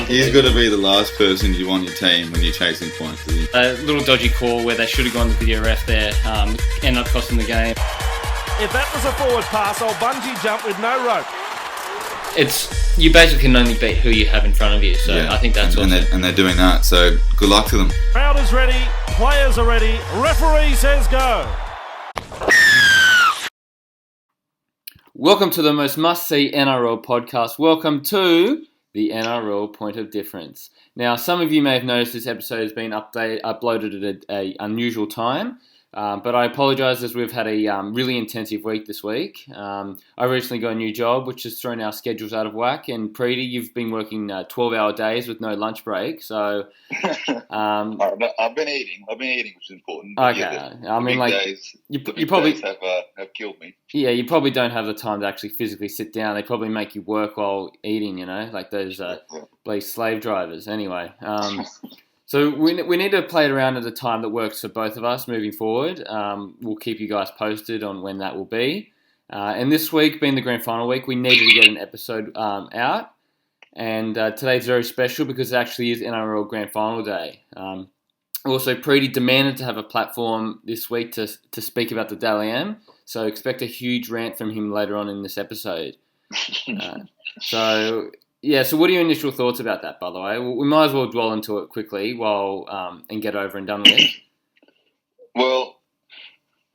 He's got to be the last person you want your team when you're chasing points. A little dodgy call where they should have gone the video ref there, end up costing the game. If that was a forward pass, I'll bungee jump with no rope. You basically can only beat who you have in front of you, so yeah, I think that's awesome. And they're doing that, so good luck to them. Crowd is ready, players are ready, referee says go. Welcome to the most must-see NRL podcast. Welcome to the NRL Point of Difference. Now, some of you may have noticed this episode has been uploaded at an unusual time, but I apologise as we've had a really intensive week this week. I recently got a new job, which has thrown our schedules out of whack. And Preeti, you've been working 12-hour days with no lunch break, so... I've been eating, which is important. Okay, yeah, I mean, like, days, you probably... have killed me. Yeah, you probably don't have the time to actually physically sit down. They probably make you work while eating, you know, like those bloody slave drivers. Anyway, so we need to play it around at a time that works for both of us moving forward. We'll keep you guys posted on when that will be. And this week, being the grand final week, we needed to get an episode out. And today's very special because it actually is NRL grand final day. Also, Preeti demanded to have a platform this week to speak about the Dally M. So expect a huge rant from him later on in this episode. So what are your initial thoughts about that, by the way? We might as well dwell into it quickly and get over and done with it. Well,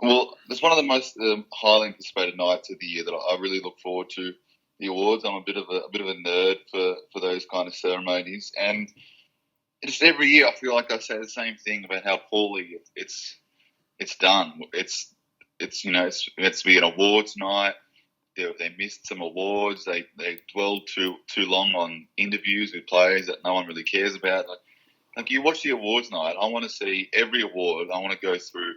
it's one of the most highly anticipated nights of the year that I really look forward to. The awards. I'm a bit of a nerd for those kind of ceremonies, and just every year I feel like I say the same thing about how poorly it's done. It's meant to be an awards night. They missed some awards. They dwelled too long on interviews with players that no one really cares about. Like you watch the awards night, I want to see every award. I want to go through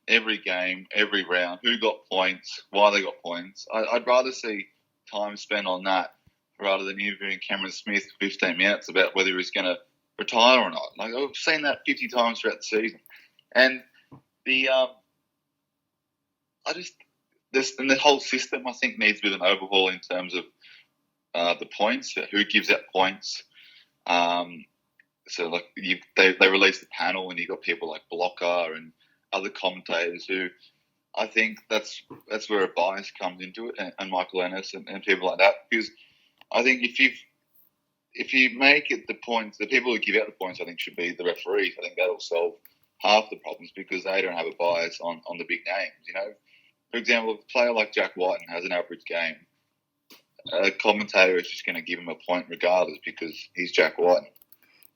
every game, every round, who got points, why they got points. I'd rather see time spent on that rather than interviewing Cameron Smith for 15 minutes about whether he's going to retire or not. Like I've seen that 50 times throughout the season, and the the whole system I think needs a bit of an overhaul in terms of the points, who gives out points. So like they released the panel and you got people like Blocker and other commentators who I think that's where a bias comes into it, and Michael Ennis and people like that, because I think if you make it the points, the people who give out the points I think should be the referees. I think that'll solve half the problems because they don't have a bias on the big names, you know. For example, if a player like Jack Whiten has an average game, a commentator is just going to give him a point regardless because he's Jack Whiten.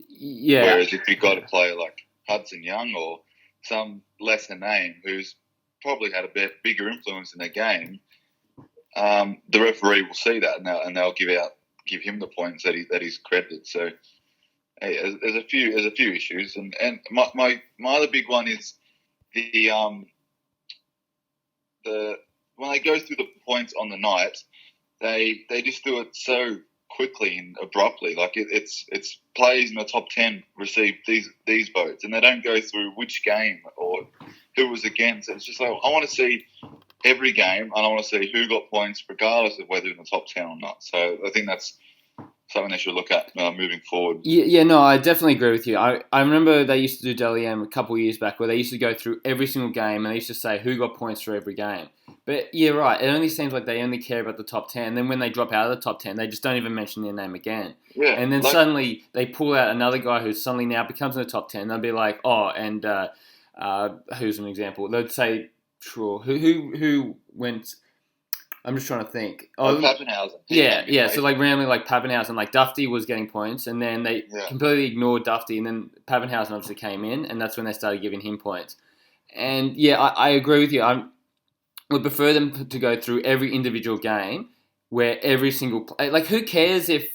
Yeah. Whereas if you've got a player like Hudson Young or some lesser name who's probably had a bigger influence in the game, the referee will see that and they'll give him the points that he's credited. So hey, there's a few issues, and my other big one is the when they go through the points on the night, they just do it so quickly and abruptly. Like it's players in the top 10 receive these votes, and they don't go through which game or who was against. It's just like I want to see every game, and I want to see who got points regardless of whether in the top 10 or not. So I think that's something they should look at moving forward. Yeah, no, I definitely agree with you. I remember they used to do Dally M a couple of years back where they used to go through every single game and they used to say who got points for every game. But yeah, right, it only seems like they only care about the top 10. Then when they drop out of the top 10, they just don't even mention their name again. Yeah, and then suddenly they pull out another guy who suddenly now becomes in the top 10. They'll be like, who's an example? They'd say, sure, who went... I'm just trying to think. Pappenhausen. Yeah. So like randomly, like Pappenhausen, like Dufty was getting points, and then they completely ignored Dufty, and then Pappenhausen obviously came in, and that's when they started giving him points. And yeah, I agree with you. I would prefer them to go through every individual game where every single like who cares if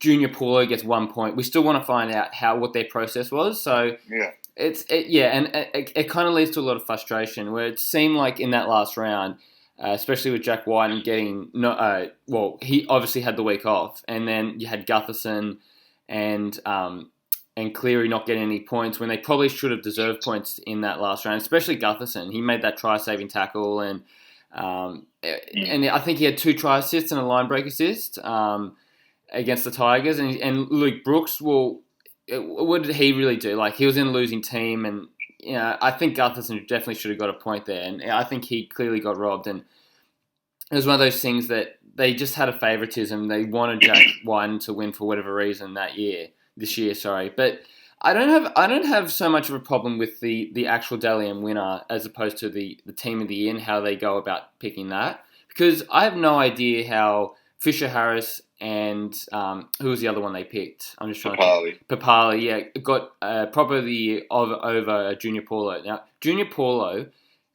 Junior Paulo gets 1 point? We still want to find out what their process was. So yeah. It kind of leads to a lot of frustration where it seemed like in that last round. Especially with Jack Whiten getting he obviously had the week off, and then you had Gutherson and Cleary not getting any points when they probably should have deserved points in that last round. Especially Gutherson, he made that try-saving tackle, and I think he had 2 try assists and a line break assist. against the Tigers, and Luke Brooks will. What did he really do? Like, he was in a losing team, and I think Gutherson definitely should have got a point there, and I think he clearly got robbed. And it was one of those things that they just had a favouritism. They wanted Jack Whiten to win for whatever reason this year. Sorry, but I don't have so much of a problem with the actual Dally M winner as opposed to the team of the year and how they go about picking that, because I have no idea how Fisher Harris and who was the other one they picked? I'm just trying Papali. Papali, yeah, got proper the year over Junior Paulo. Now, Junior Paulo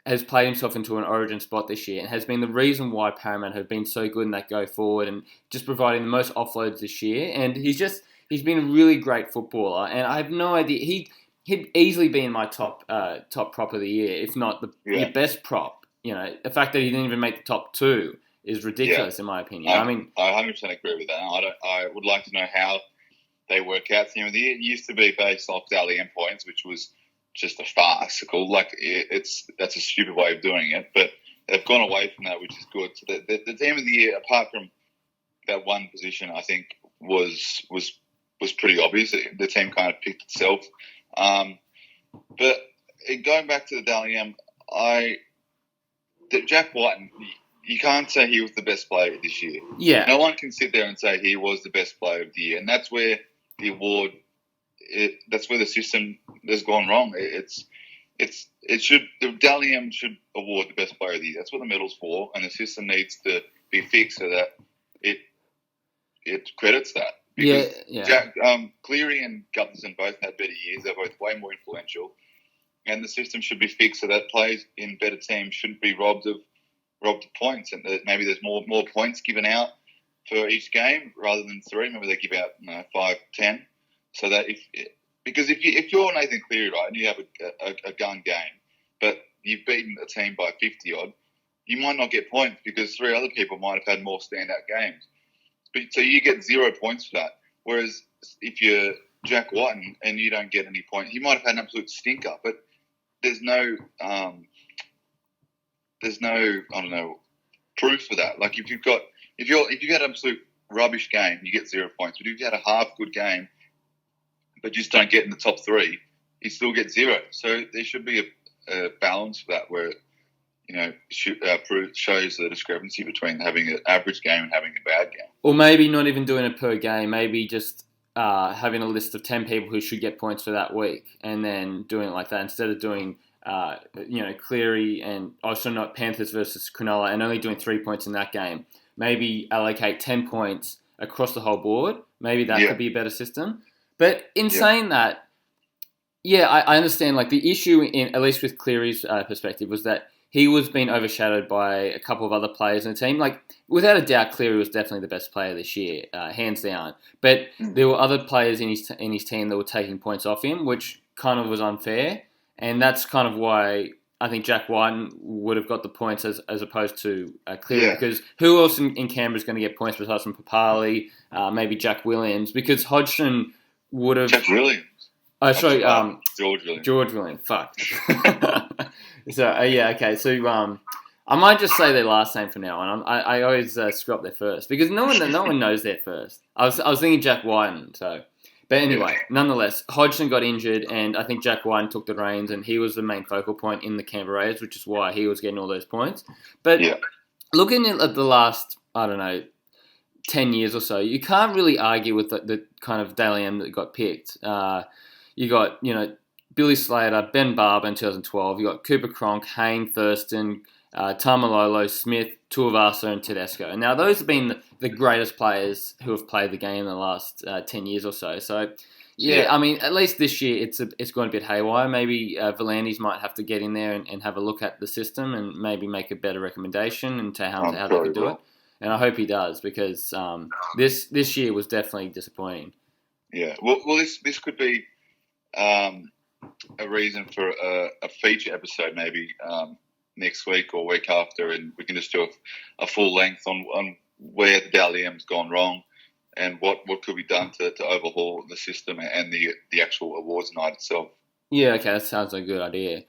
has played himself into an origin spot this year and has been the reason why Parramatta have been so good in that go forward and just providing the most offloads this year. And he's been a really great footballer, and I have no idea. He'd easily be in my top prop of the year, if not the best prop. The fact that he didn't even make the top two is ridiculous in my opinion. I 100% agree with that. I would like to know how they work out team of the year. It used to be based off Dally M points, which was just a farcical. That's a stupid way of doing it, but they've gone away from that, which is good. So the team of the year, apart from that one position, I think was pretty obvious. The team kind of picked itself. But going back to the Dally M, Jack Whiten, you can't say he was the best player this year. Yeah. No one can sit there and say he was the best player of the year, and that's where the award. That's where the system has gone wrong. The Dally M should award the best player of the year. That's what the medal's for, and the system needs to be fixed so that it credits that. Because Cleary and Gutherson both had better years. They're both way more influential, and the system should be fixed so that players in better teams shouldn't be robbed of points, and maybe there's more points given out for each game rather than 3. Maybe they give out 5, 10. So that if you're Nathan Cleary, right, and you have a gun game, but you've beaten a team by 50 odd, you might not get points because 3 other people might have had more standout games. So you get 0 points for that. Whereas if you're Jack Whiten and you don't get any points, you might have had an absolute stinker, but there's no proof for that. Like if you had an absolute rubbish game, you get 0 points. But if you had a half good game, but just don't get in the top 3, you still get 0. So there should be a balance for that where shows the discrepancy between having an average game and having a bad game. Or maybe not even doing it per game. Maybe just having a list of 10 people who should get points for that week, and then doing it like that instead of doing Cleary and also not Panthers versus Cronulla and only doing 3 points in that game. Maybe allocate 10 points across the whole board. Maybe that could be a better system. But in saying that, I understand. Like the issue, at least with Cleary's perspective, was that he was being overshadowed by a couple of other players in the team. Like without a doubt, Cleary was definitely the best player this year, hands down. But there were other players in his team that were taking points off him, which kind of was unfair. And that's kind of why I think Jack Whiten would have got the points as opposed to Cleary. Because who else in Canberra is going to get points besides from Papali, maybe Jack Williams? Because Hodgson would have... Jack Williams. Oh, sorry. George Williams. George Williams. Fuck. So, okay. So, I might just say their last name for now on. I always screw up their first because no one knows their first. I was thinking Jack Whiten, so... But anyway, nonetheless, Hodgson got injured, and I think Jack Whiten took the reins, and he was the main focal point in the Canberra Raiders, which is why he was getting all those points. But looking at the last, 10 years or so, you can't really argue with the kind of Dally M that got picked. You got, Billy Slater, Ben Barber in 2012. You got Cooper Cronk, Hayne, Thurston, Tamalolo, Smith, Tuivasa, and Tedesco. And now those have been the greatest players who have played the game in the last 10 years or so. So, I mean, at least this year it's going a bit haywire. Maybe Volandis might have to get in there and have a look at the system and maybe make a better recommendation into how they could do it. And I hope he does because this year was definitely disappointing. Yeah, well, this could be a reason for a feature episode maybe next week or week after, and we can just do a full length on where the Dally M's gone wrong and what could be done to overhaul the system and the actual awards night itself. Yeah, okay, that sounds like a good idea.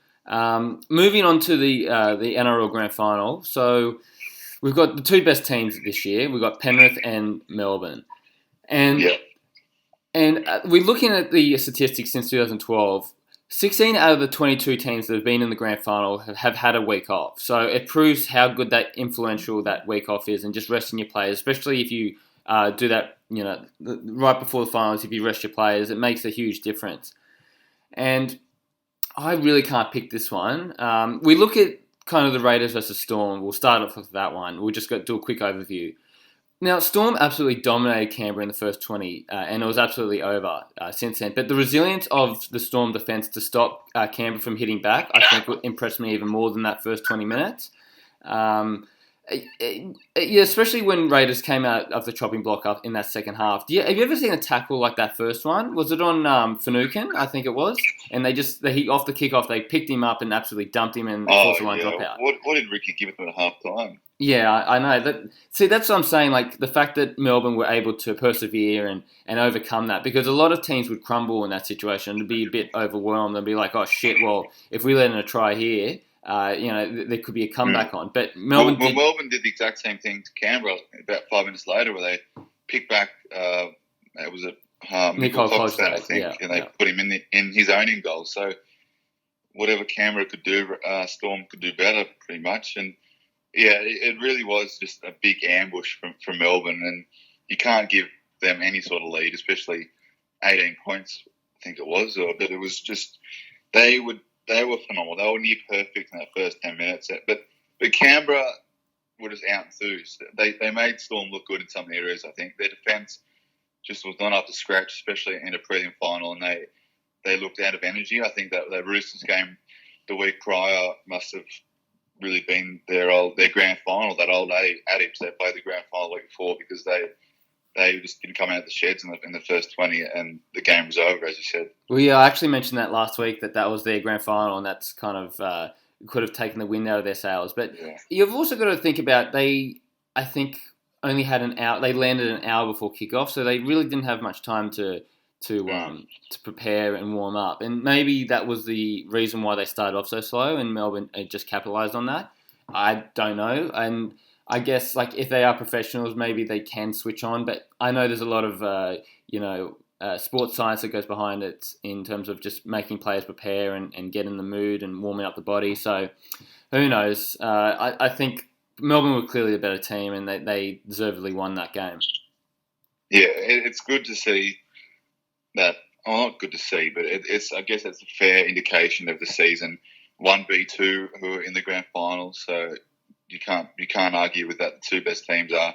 Moving on to the NRL Grand Final. So we've got the two best teams this year. We've got Penrith and Melbourne. And Yeah. and we're looking at the statistics since 2012. 16 out of the 22 teams that have been in the grand final have had a week off. So it proves how good that influential that week off is, and just resting your players, especially if you do that, right before the finals. If you rest your players, it makes a huge difference. And I really can't pick this one. We look at kind of the Raiders versus Storm. We'll start off with that one. We'll just do a quick overview. Now, Storm absolutely dominated Canberra in the first 20, and it was absolutely over since then. But the resilience of the Storm defence to stop Canberra from hitting back, I think, impressed me even more than that first 20 minutes. Especially when Raiders came out of the chopping block up in that second half. Have you ever seen a tackle like that first one? Was it on Finucane? I think it was. And off the kickoff, they picked him up and absolutely dumped him and forced a line drop out. What did Ricky give it them at half time? Yeah, I know. That's what I'm saying. Like, the fact that Melbourne were able to persevere and overcome that, because a lot of teams would crumble in that situation and be a bit overwhelmed. They'd be like, oh shit, well, if we let in a try here, there could be a comeback on. But Melbourne did the exact same thing to Canberra about 5 minutes later, where they picked back. It was a Nicole Fox, I think, and they put him in his own goal. So whatever Canberra could do, Storm could do better, pretty much. And yeah, it really was just a big ambush from Melbourne, and you can't give them any sort of lead, especially 18 points, I think it was. But it was just they were phenomenal. They were near perfect in that first 10 minutes. But Canberra were just out enthused. They made Storm look good in some areas, I think. Their defence just was not up to scratch, especially in a prelim final, and they looked out of energy. I think that Roosters game the week prior must have really been their grand final, that old adage. They played the grand final the week before, because they just didn't come out of the sheds in the first 20, and the game was over, as you said. Well, yeah, I actually mentioned that last week, that was their grand final, and that's kind of could have taken the wind out of their sails. But you've also got to think about, I think, only had an hour. They landed an hour before kickoff, so they really didn't have much time to prepare and warm up. And maybe that was the reason why they started off so slow, and Melbourne just capitalised on that. I don't know. And I guess, like, if they are professionals, maybe they can switch on. But I know there's a lot of, sports science that goes behind it in terms of just making players prepare and get in the mood and warming up the body. So who knows? I think Melbourne were clearly a better team, and they deservedly won that game. Yeah, it's good to see that. Well, not good to see, but I guess it's a fair indication of the season. 1v2 who are in the grand final, so you can't argue with that. The two best teams are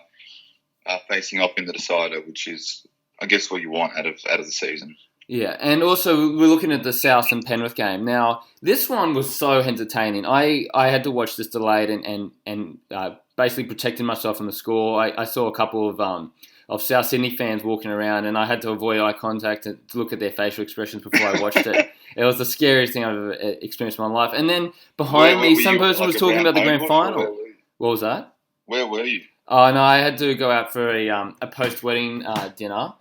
facing off in the decider, which is, I guess, what you want out of the season. Yeah, and also we're looking at the South and Penrith game. Now, this one was so entertaining. I had to watch this delayed and basically protecting myself from the score. I saw a couple of South Sydney fans walking around, and I had to avoid eye contact and to look at their facial expressions before I watched it. It was the scariest thing I've ever experienced in my life. And then behind me, some person was talking about the grand final. What was that? Where were you? Oh, no, I had to go out for a post-wedding dinner.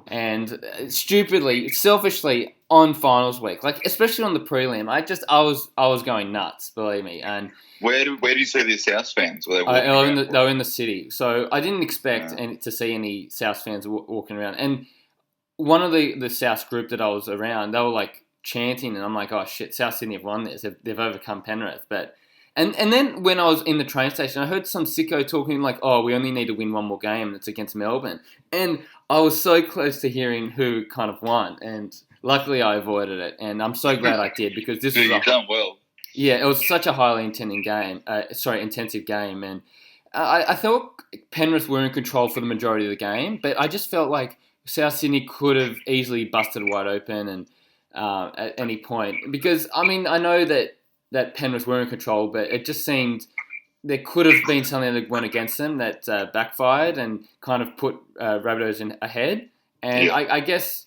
And stupidly, selfishly, on finals week, like especially on the prelim, I was going nuts, believe me. And where do you see the South fans? They were in the city, so I didn't expect to see any South fans walking around. And one of the South group that I was around, they were like chanting, and I'm like, oh shit, South Sydney have won this. They've overcome Penrith, but. And then when I was in the train station, I heard some sicko talking like, oh, we only need to win one more game. It's against Melbourne. And I was so close to hearing who kind of won. And luckily I avoided it. And I'm so glad I did, because this was you've done well. Yeah, it was such a highly intensive game. And I thought Penrith were in control for the majority of the game. But I just felt like South Sydney could have easily busted wide open and at any point. Because, I mean, I know that Penrith were in control, but it just seemed there could have been something that went against them that backfired and kind of put Rabbitohs in ahead. And yeah. I guess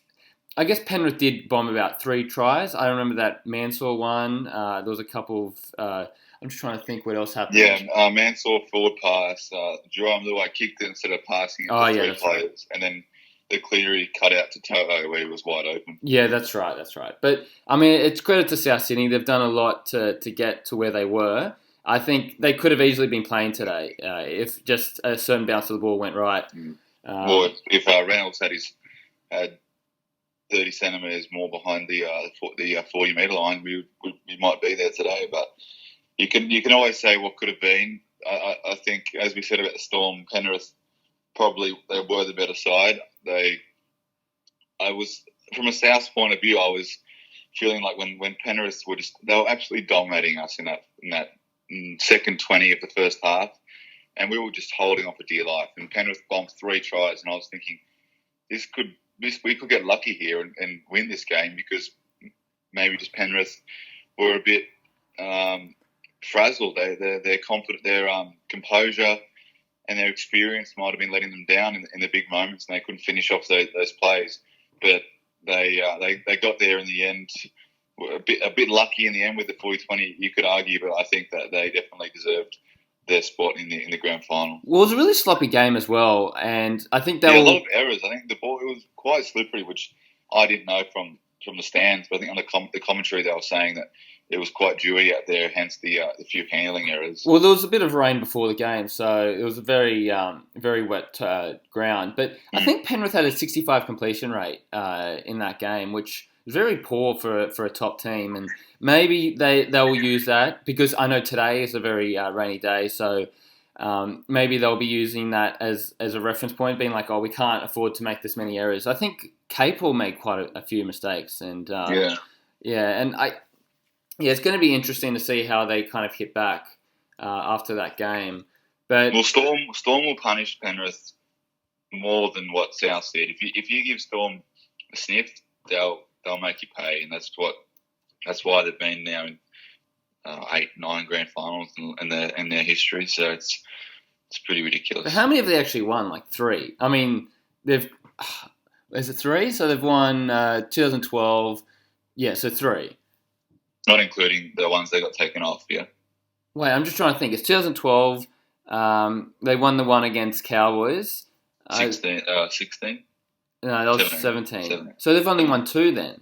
Penrith did bomb about 3 tries. I remember that Mansour one. There was a couple of... I'm just trying to think what else happened. Yeah, Mansour forward pass. Jerome Luai kicked it instead of passing it to 3 players. Right. And then the Cleary cut out to Toho where he was wide open. Yeah, that's right. But, I mean, it's credit to South Sydney. They've done a lot to get to where they were. I think they could have easily been playing today if just a certain bounce of the ball went right. Well, if Reynolds had 30 centimetres more behind the 40-metre line, we might be there today. But you can always say what could have been. I think, as we said about the Storm, Penrith probably they were the better side. From a South's point of view, I was feeling like when Penrith they were absolutely dominating us in that second 20 of the first half, and we were just holding on for dear life. And Penrith bombed 3 tries, and I was thinking we could get lucky here and win this game, because maybe just Penrith were a bit frazzled. Their confident, their composure and their experience might have been letting them down in the big moments, and they couldn't finish off those plays. But they got there in the end. A bit lucky in the end with the 40-20, you could argue, but I think that they definitely deserved their spot in the grand final. Well, it was a really sloppy game as well, and I think a lot of errors. I think the ball, it was quite slippery, which I didn't know from the stands. But I think on the commentary they were saying that it was quite dewy out there, hence the few handling errors. Well, there was a bit of rain before the game, so it was a very very wet ground. But I think Penrith had a 65 completion rate in that game, which is very poor for a top team. And maybe they'll use that, because I know today is a very rainy day, so maybe they'll be using that as a reference point, being like, oh, we can't afford to make this many errors. I think Capel made quite a few mistakes, and it's going to be interesting to see how they kind of hit back after that game. But Storm will punish Penrith more than what South said. If you give Storm a sniff, they'll make you pay, and that's why they've been now in 8-9 grand finals in their history. So it's pretty ridiculous. But how many have they actually won? Like 3. I mean, is it 3? So they've won 2012. Yeah, so 3. Not including the ones they got taken off, yeah. Wait, I'm just trying to think. It's 2012. They won the one against Cowboys. 16. No, that was 17. So they've only won 2 then.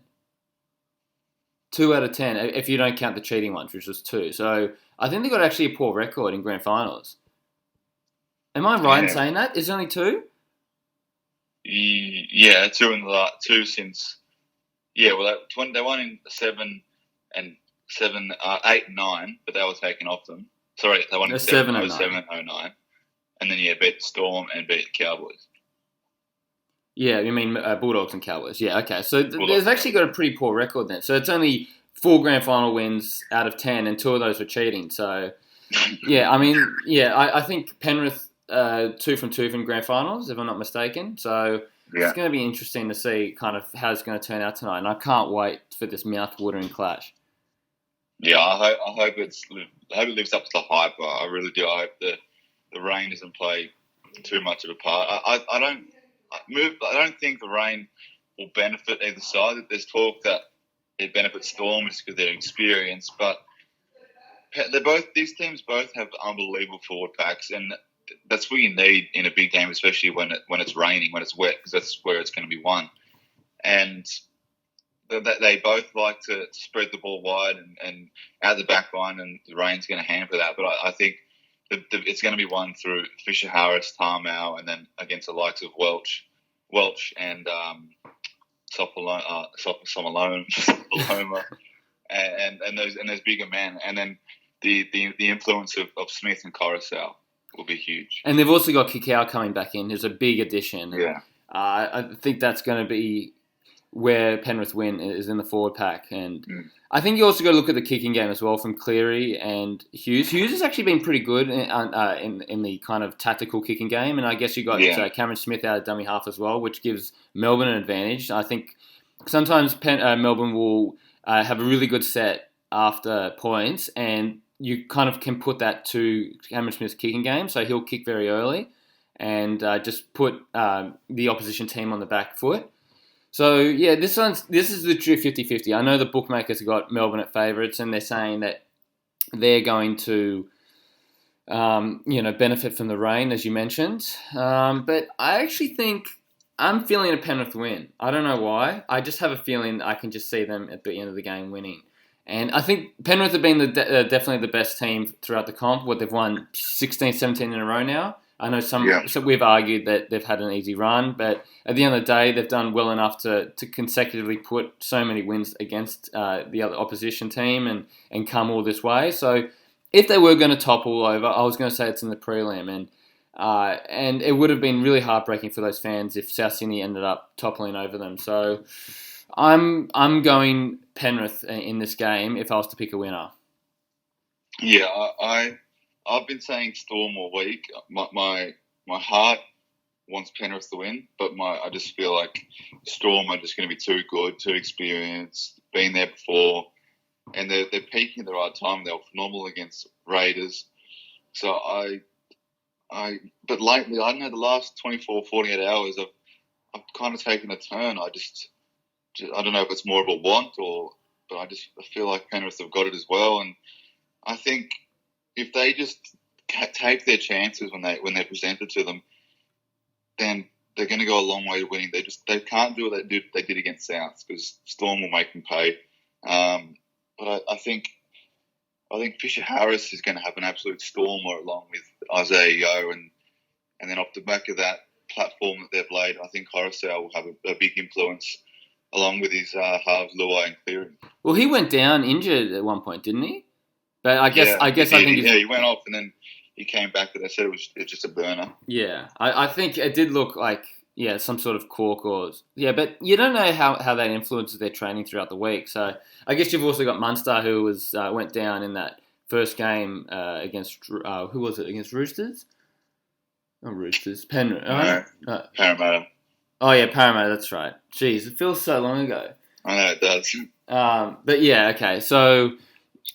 2 out of 10, if you don't count the cheating ones, which was 2. So I think they've got actually a poor record in grand finals. Am I right in saying that? Is it only 2? Yeah, 2 in the 2 since. Yeah, well, they won in 7 and 8 and 9, but they were taken off them. Sorry, they won in 7 and 09. And then, beat Storm and beat the Cowboys. Yeah, you mean Bulldogs and Cowboys. Yeah, okay. So they've actually got a pretty poor record then. So it's only 4 grand final wins out of 10, and 2 of those were cheating. So, I think Penrith 2 from 2 from grand finals, if I'm not mistaken. So it's going to be interesting to see kind of how it's going to turn out tonight. And I can't wait for this mouth-watering clash. Yeah, I hope it lives up to the hype. I really do. I hope the rain doesn't play too much of a part. I don't think the rain will benefit either side. There's talk that it benefits Storm just because of their experience, but these teams both have unbelievable forward packs, and that's what you need in a big game, especially when it's raining, when it's wet, because that's where it's going to be won. And they both like to spread the ball wide and out the back line, and the rain's going to hamper that. But I think it's going to be won through Fisher Harris, Tarmow, and then against the likes of Welch and Somaloma, and those bigger men, and then the influence of Smith and Coruscant will be huge. And they've also got Kikau coming back in, who's a big addition. Yeah, I think that's going to be where Penrith win, is in the forward pack. And I think you also got to look at the kicking game as well from Cleary and Hughes. Hughes has actually been pretty good in the kind of tactical kicking game, and I guess you got Cameron Smith out of dummy half as well, which gives Melbourne an advantage. I think sometimes Melbourne will have a really good set after points, and you kind of can put that to Cameron Smith's kicking game, so he'll kick very early and just put the opposition team on the back foot. So, yeah, this is the true 50-50. I know the bookmakers have got Melbourne at favourites, and they're saying that they're going to, benefit from the rain, as you mentioned. But I actually think I'm feeling a Penrith win. I don't know why. I just have a feeling I can just see them at the end of the game winning. And I think Penrith have been definitely the best team throughout the comp. They've won 16, 17 in a row now. I know Yeah. so we've argued that they've had an easy run, but at the end of the day, they've done well enough to consecutively put so many wins against the other opposition team and come all this way. So if they were going to topple over, I was going to say it's in the prelim, and it would have been really heartbreaking for those fans if South Sydney ended up toppling over them. So I'm going Penrith in this game if I was to pick a winner. Yeah, I've been saying Storm all week. My heart wants Penrith to win, but I just feel like Storm are just going to be too good, too experienced, been there before, and they're peaking at the right time. They were phenomenal against Raiders. So but lately, I don't know, the last 24, 48 hours, I've kind of taken a turn. I don't know if it's more of a want but I feel like Penrith have got it as well. And I think if they just take their chances when they're presented to them, then they're going to go a long way to winning. They can't do what they did against South because Storm will make them pay. But I think Fisher Harris is going to have an absolute stormer along with Isaiah Yeo, and then off the back of that platform that they've laid, I think Coruscant will have a big influence along with his halves Luai and Cleary. Well, he went down injured at one point, didn't he? But I think he went off and then he came back, but they said it was just a burner. Yeah, I think it did look like some sort of cork but you don't know how that influences their training throughout the week. So I guess you've also got Munster who went down in that first game against who was it, against Roosters? Not Roosters, Penrith. Parramatta. Oh yeah, Parramatta. That's right. Jeez, it feels so long ago. I know it does. But yeah, okay. So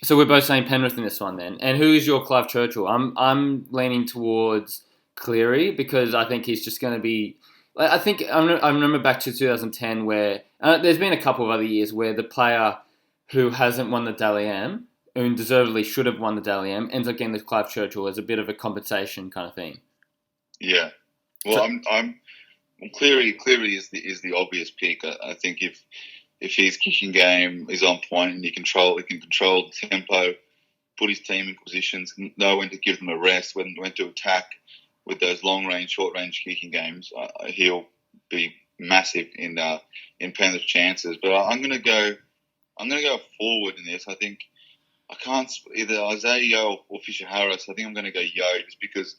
we're both saying Penrith in this one then. And who is your Clive Churchill? I'm leaning towards Cleary because I think he's just going to be. I think I remember back to 2010 where there's been a couple of other years where the player who hasn't won the Dally M, who deservedly should have won the Dally M, ends up getting this Clive Churchill as a bit of a compensation kind of thing. Yeah. Well, Cleary is the obvious pick. I think if his kicking game is on point and he can control the tempo, put his team in positions, know when to give them a rest, when to attack with those long range, short range kicking games, he'll be massive in Penrith's chances. But I'm going to go forward in this. I think I can't either Isaiah Yeo or Fisher Harris. I think I'm going to go Yeo just because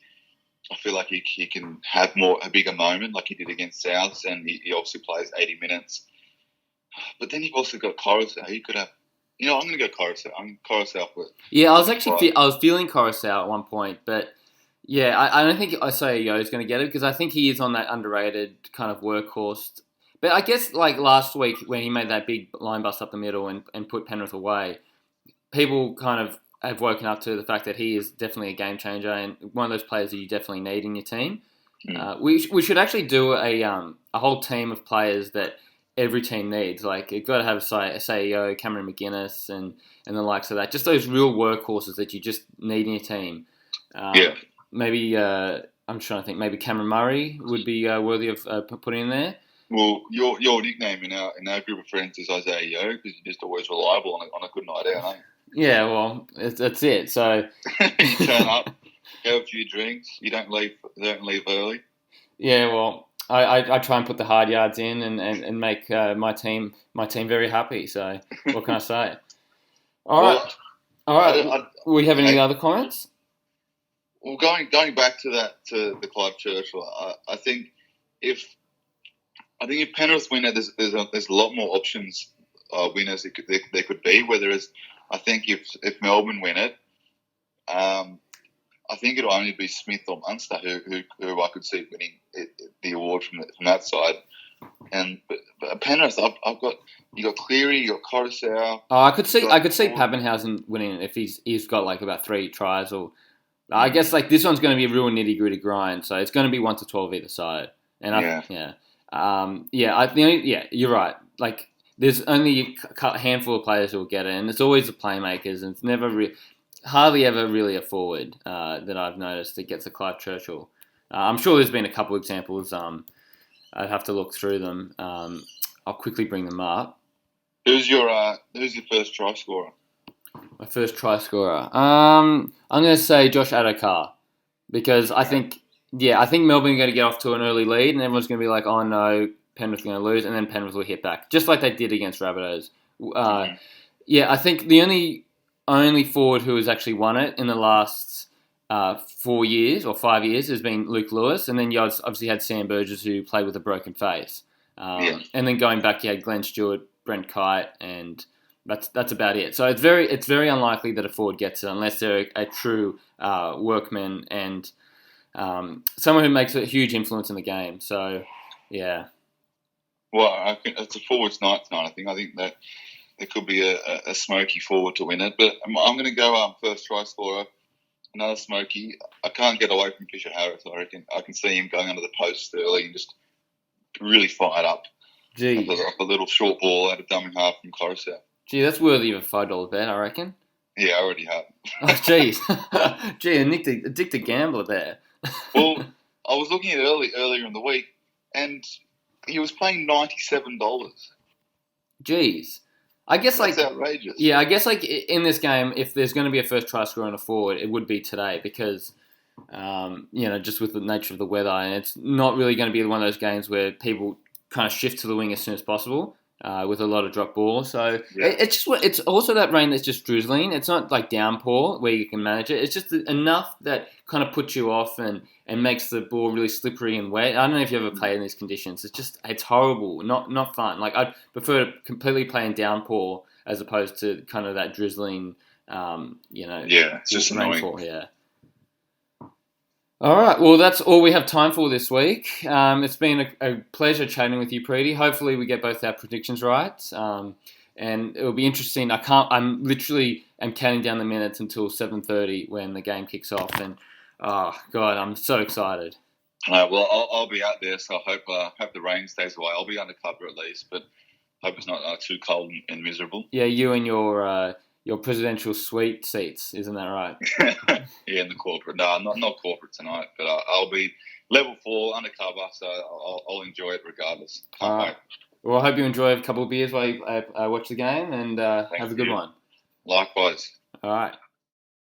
I feel like he can have a bigger moment like he did against Souths, and he obviously plays 80 minutes. But then you've also got Coruscant. You could have, I'm going to go Coruscant. I'm Coruscant. Yeah, I was feeling Coruscant at one point, but yeah, I don't think Isaiah Yeo is going to get it because I think he is on that underrated kind of workhorse. But I guess like last week when he made that big line bust up the middle and put Penrith away, people kind of have woken up to the fact that he is definitely a game changer and one of those players that you definitely need in your team. We should actually do a whole team of players that every team needs. Like you've got to have Isaiah, Cameron McGuinness and the likes of that. Just those real workhorses that you just need in your team. Maybe I'm trying to think. Maybe Cameron Murray would be worthy of putting in there. Well, your nickname in our group of friends is Isaiah Yeo because you're just always reliable on a good night out, aren't you? Yeah, well, that's it. So you turn up, have a few drinks. You don't leave early. Yeah, well, I try and put the hard yards in and make my team very happy. So what can I say? All right. We have any other comments? Well, going back to the Clive Churchill, I think if Penrith win it, there's a lot more options winners there could be. Whereas I think if Melbourne win it, I think it'll only be Smith or Munster who I could see winning the award from that side. But Penrith, you got Cleary, you got Coruscant. Oh, I could see Pappenhausen winning it if he's got like about 3 tries or. I guess like this one's going to be a real nitty gritty grind, so it's going to be 1 to 12 either side. And you're right. Like there's only a handful of players who will get it, and it's always the playmakers, and it's never hardly ever really a forward that I've noticed that gets a Clive Churchill. I'm sure there's been a couple of examples. I'd have to look through them. I'll quickly bring them up. Who's your first try scorer? My first try scorer. I'm going to say Josh Adokar because I think Yeah, I think Melbourne are going to get off to an early lead, and everyone's going to be like, "Oh no, Penrith are going to lose," and then Penrith will hit back, just like they did against Rabbitohs. Yeah, I think the only forward who has actually won it in the last 4 years or 5 years has been Luke Lewis, and then you obviously had Sam Burgess who played with a broken face, and then going back you had Glenn Stewart, Brent Kite, and that's about it. So it's very unlikely that a forward gets it unless they're a true workman and someone who makes a huge influence in the game. So yeah. Well, I think it's a forwards night tonight. I think that there could be a smoky forward to win it, but I'm going to go first try scorer. Another smoky. I can't get away from Fisher Harris. I reckon I can see him going under the post early and just really fired up. Gee, a little short ball out of dumb and half from Coruscant. Gee, that's worthy of a $5 bet, I reckon. Yeah, I already have. Oh, jeez. Gee, addicted gambler there. Well, I was looking at earlier in the week, and he was paying $97. Jeez. I guess That's outrageous. Yeah, I guess in this game, if there's going to be a first try scorer and a forward, it would be today because, just with the nature of the weather, and it's not really going to be one of those games where people kind of shift to the wing as soon as possible. With a lot of drop balls, so it's also that rain that's just drizzling. It's not like downpour where you can manage it. It's just enough that kind of puts you off and makes the ball really slippery and wet. I don't know if you ever played in these conditions. It's horrible, not fun. Like I'd prefer to completely play in downpour as opposed to kind of that drizzling. It's just rainfall. annoying. Yeah. All right, well, that's all we have time for this week. It's been a pleasure chatting with you, Preeti. Hopefully we get both our predictions right, and it'll be interesting. I'm literally counting down the minutes until 7:30 when the game kicks off, and oh, God, I'm so excited. Well, I'll be out there, so I hope the rain stays away. I'll be under cover at least, but hope it's not too cold and miserable. Yeah, you and your presidential suite seats, isn't that right? Yeah, in the corporate. No, not corporate tonight, but I'll be level 4 undercover, so I'll enjoy it regardless. Can't wait. Well, I hope you enjoy a couple of beers while you watch the game, and have a good one. Likewise. All right.